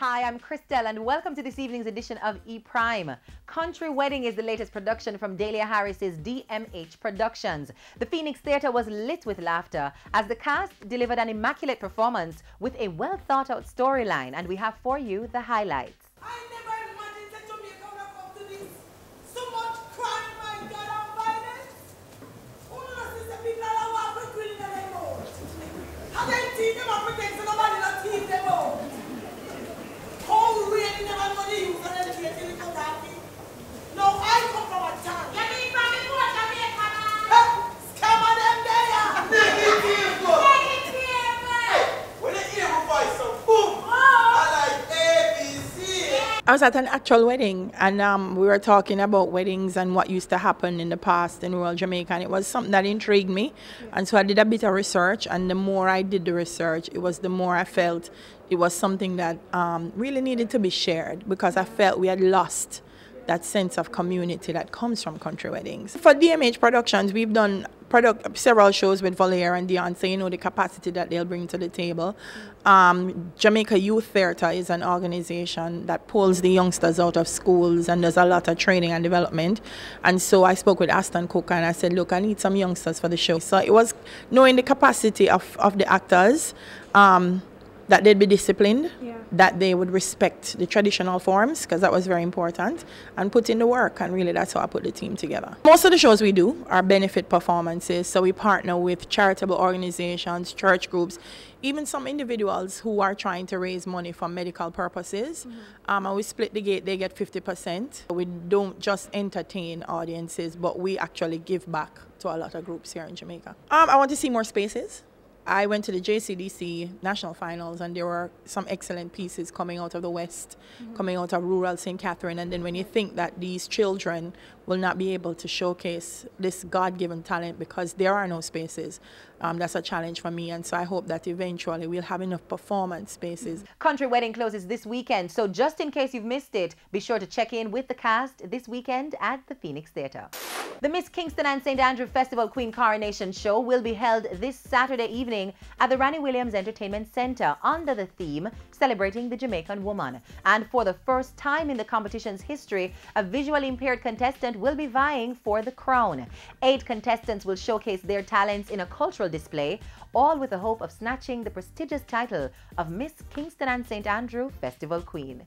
Hi, I'm Christelle and welcome to this evening's edition of E-Prime. Country Wedding is the latest production from Dahlia Harris's DMH Productions. The Phoenix Theatre was lit with laughter as the cast delivered an immaculate performance with a well-thought-out storyline, and we have for you the highlights. I never imagined that Jamaica would have come to this. So much crime, my God, and violence. Who knows the people that walk with green in their mouth? How they teach them and pretend so nobody not teach them out? How really never know the use of education in Kentucky? Now I come from a town. You mean from the poor Jamaica, man? Scammer them there. Negative. When they hear my voice, so boom. I like ABC. I was at an actual wedding, and we were talking about weddings and what used to happen in the past in rural Jamaica, and it was something that intrigued me. And so I did a bit of research, and the more I did the research, the more I felt it was something that really needed to be shared, because I felt we had lost that sense of community that comes from country weddings. For DMH Productions, we've done several shows with Valeria and Dion, so you know the capacity that they'll bring to the table. Jamaica Youth Theatre is an organization that pulls the youngsters out of schools and does a lot of training and development. And so I spoke with Aston Cook and I said, look, I need some youngsters for the show. So it was knowing the capacity of the actors, that they'd be disciplined, that they would respect the traditional forms, because that was very important, and put in the work, and really that's how I put the team together. Most of the shows we do are benefit performances, so we partner with charitable organizations, church groups, even some individuals who are trying to raise money for medical purposes, and we split the gate. They get 50%. We don't just entertain audiences, but we actually give back to a lot of groups here in Jamaica. I want to see more spaces. I went to the JCDC National Finals, and there were some excellent pieces coming out of the West, coming out of rural St. Catherine. And then when you think that these children will not be able to showcase this God-given talent because there are no spaces, that's a challenge for me. And so I hope that eventually we'll have enough performance spaces. Country Wedding closes this weekend, so just in case you've missed it, be sure to check in with the cast this weekend at the Phoenix Theatre. The Miss Kingston and St. Andrew Festival Queen Coronation Show will be held this Saturday evening at the Ranny Williams Entertainment Center under the theme Celebrating the Jamaican Woman. And for the first time in the competition's history, a visually impaired contestant will be vying for the crown. 8 contestants will showcase their talents in a cultural display, all with the hope of snatching the prestigious title of Miss Kingston and St. Andrew Festival Queen.